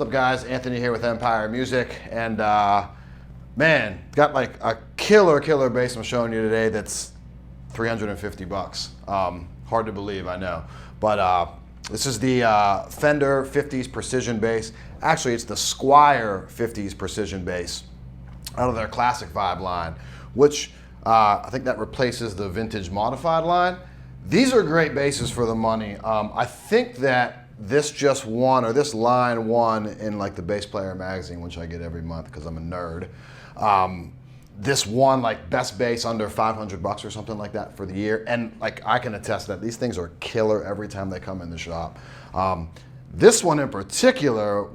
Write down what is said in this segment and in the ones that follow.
up, guys? Anthony here with Empire Music, and man, got like a killer bass I'm showing you today that's 350 bucks. Hard to believe, I know, but this is the Fender 50s Precision bass. Actually, it's the Squier 50s Precision bass out of their Classic Vibe line, which I think that replaces the vintage modified line. These are great basses for the money. I think that this just won, or this line won in like the Bass Player magazine, which I get every month because I'm a nerd. This won like best bass under 500 bucks or something like that for the year. And like I can attest that these things are killer every time they come in the shop. This one in particular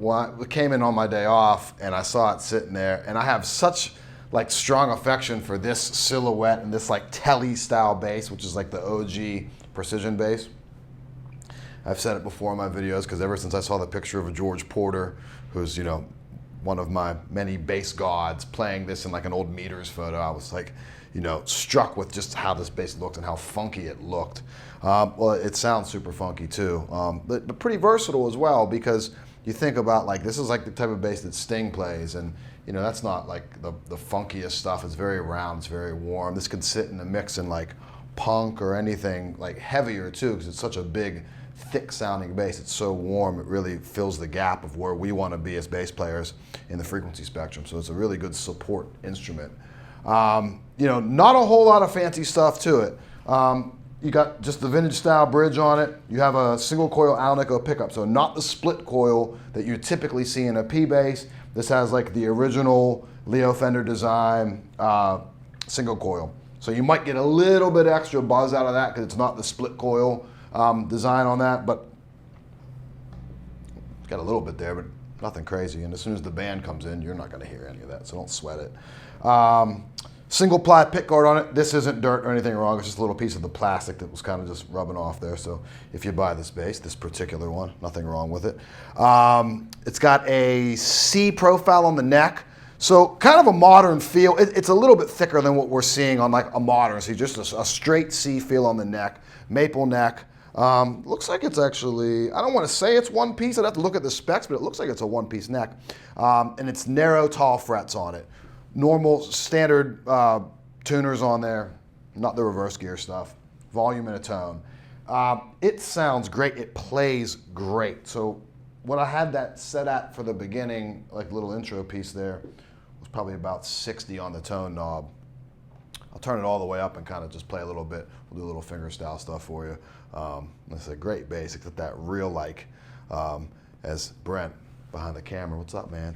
came in on my day off and I saw it sitting there, and I have such like strong affection for this silhouette and this like telly style bass, which is like the OG precision bass. I've said it before in my videos because ever since I saw the picture of a George Porter, who's, you know, one of my many bass gods, playing this in like an old Meters photo, I was like, you know, struck with just how this bass looked and how funky it looked. Well, it sounds super funky too, but pretty versatile as well, because you think about like, this is like the type of bass that Sting plays, and you know, that's not like the funkiest stuff. It's very round, it's very warm. This could sit in a mix in like punk or anything like heavier too, because it's such a big, thick sounding bass. It's so warm, it really fills the gap of where we want to be as bass players in the frequency spectrum. So it's a really good support instrument. You know, not a whole lot of fancy stuff to it. You got just the vintage style bridge on it. You have a single coil Alnico pickup, so not the split coil that you typically see in a P bass. This has like the original Leo Fender design single coil. So you might get a little bit extra buzz out of that because it's not the split coil design on that, but it's got a little bit there, but nothing crazy. And as soon as the band comes in, you're not going to hear any of that, so don't sweat it. Single ply pick guard on it. This isn't dirt or anything wrong. It's just a little piece of the plastic that was kind of just rubbing off there. So if you buy this bass, this particular one, nothing wrong with it. It's got a C profile on the neck. So kind of a modern feel. It's a little bit thicker than what we're seeing on like a modern. So just a straight C feel on the neck, maple neck. Looks like it's actually, I don't want to say it's one piece. I'd have to look at the specs, but it looks like it's a one piece neck. And it's narrow, tall frets on it. Normal, standard tuners on there, not the reverse gear stuff. Volume and a tone. It sounds great. It plays great. So what I had that set at for the beginning, like little intro piece there, was probably about 60 on the tone knob. I'll turn it all the way up and kind of just play a little bit. We'll do a little finger style stuff for you. It's a great bass, except that real like, as Brent behind the camera, what's up, man,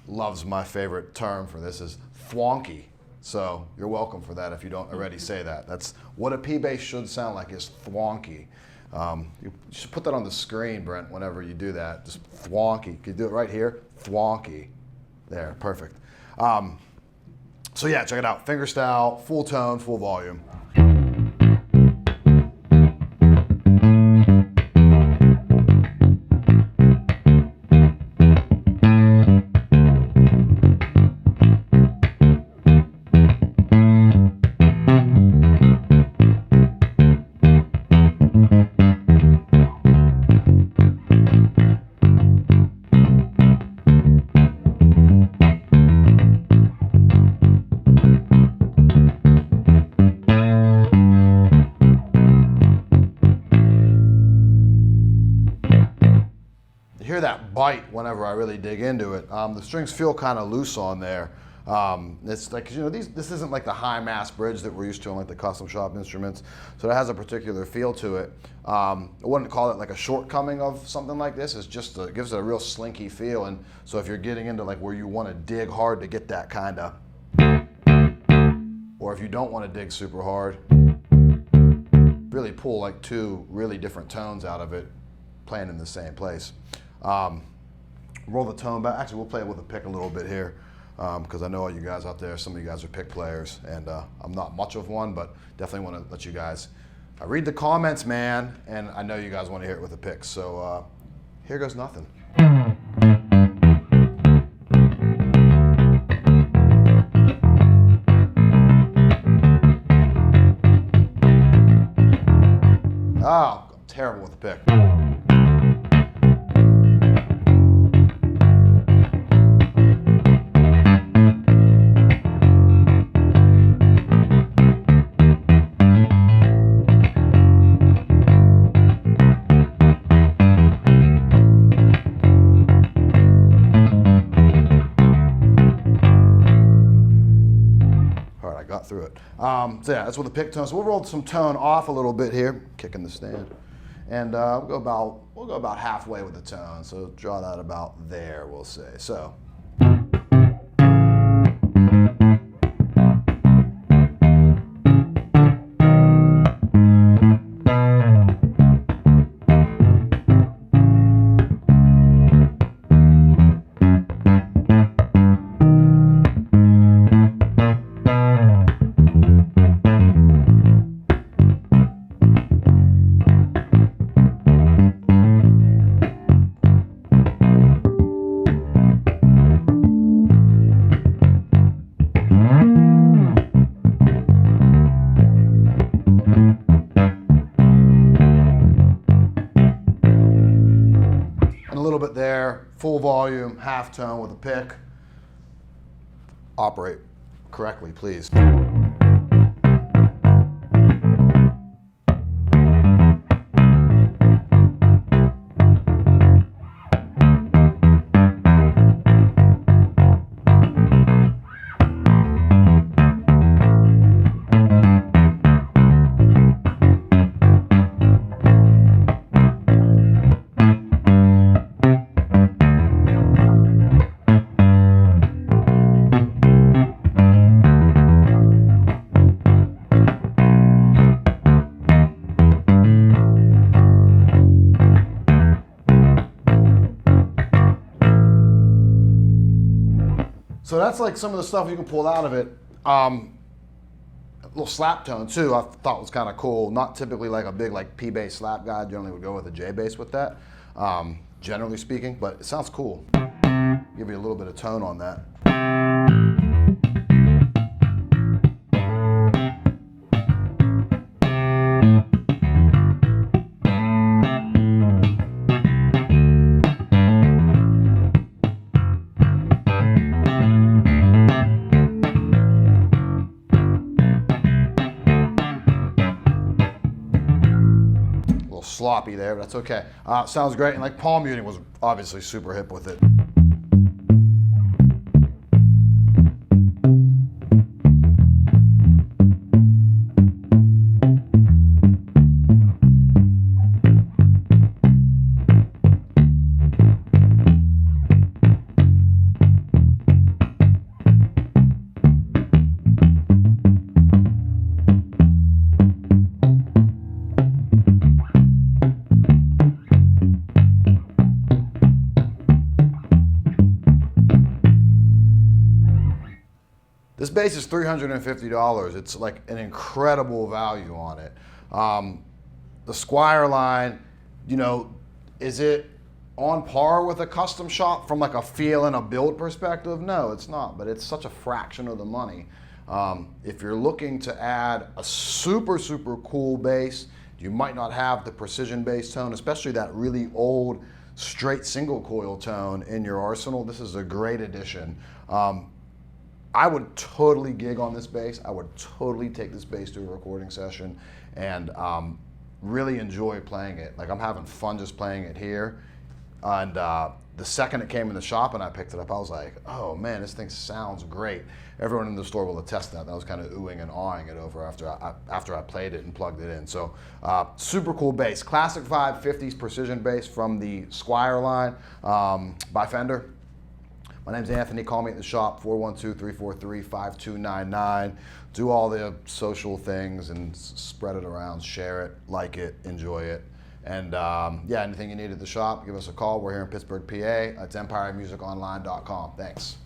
loves my favorite term for this is thwonky. So you're welcome for that if you don't already say that. That's what a P bass should sound like, is thwonky. You should put that on the screen, Brent, whenever you do that. Just thwonky. Can you do it right here? Thwonky. There, perfect. So yeah, check it out. Finger style, full tone, full volume. Hear that bite whenever I really dig into it. The strings feel kind of loose on there. It's like, you know, this isn't like the high mass bridge that we're used to on like the custom shop instruments, so it has a particular feel to it. I wouldn't call it like a shortcoming of something like this. It's just it gives it a real slinky feel, and so if you're getting into like where you want to dig hard to get that kind of, or if you don't want to dig super hard, really pull like two really different tones out of it, playing in the same place. Roll the tone back. Actually, we'll play it with a pick a little bit here, because I know all you guys out there, some of you guys are pick players, and I'm not much of one, but definitely want to let you guys, I read the comments, man, and I know you guys want to hear it with a pick, so here goes nothing. Oh, I'm terrible with the pick. cut through it. So yeah, that's with the pick tone. So we'll roll some tone off a little bit here, kicking the stand. And we'll go about halfway with the tone. So draw that about there, we'll say. So. There, full volume, half tone with a pick. Operate correctly, please. So that's like some of the stuff you can pull out of it. A little slap tone too, I thought was kind of cool. Not typically like a big like P bass slap guy. Generally would go with a J bass with that, generally speaking. But it sounds cool. Give you a little bit of tone on that. Sloppy there, but that's okay. Sounds great, and like palm muting was obviously super hip with it. This bass is $350. It's like an incredible value on it. The Squier line, you know, is it on par with a custom shop from like a feel and a build perspective? No, it's not, but it's such a fraction of the money. If you're looking to add a super, super cool bass, you might not have the precision bass tone, especially that really old straight single coil tone in your arsenal. This is a great addition. I would totally gig on this bass. I would totally take this bass to a recording session and really enjoy playing it. Like I'm having fun just playing it here. And the second it came in the shop and I picked it up, I was like, oh man, this thing sounds great. Everyone in the store will attest that. I was kind of oohing and awing it over after I played it and plugged it in. So super cool bass. Classic Vibe 50s precision bass from the Squier line by Fender. My name's Anthony. Call me at the shop, 412-343-5299. Do all the social things and spread it around, share it, like it, enjoy it. And yeah, anything you need at the shop, give us a call. We're here in Pittsburgh, PA. It's empiremusiconline.com. Thanks.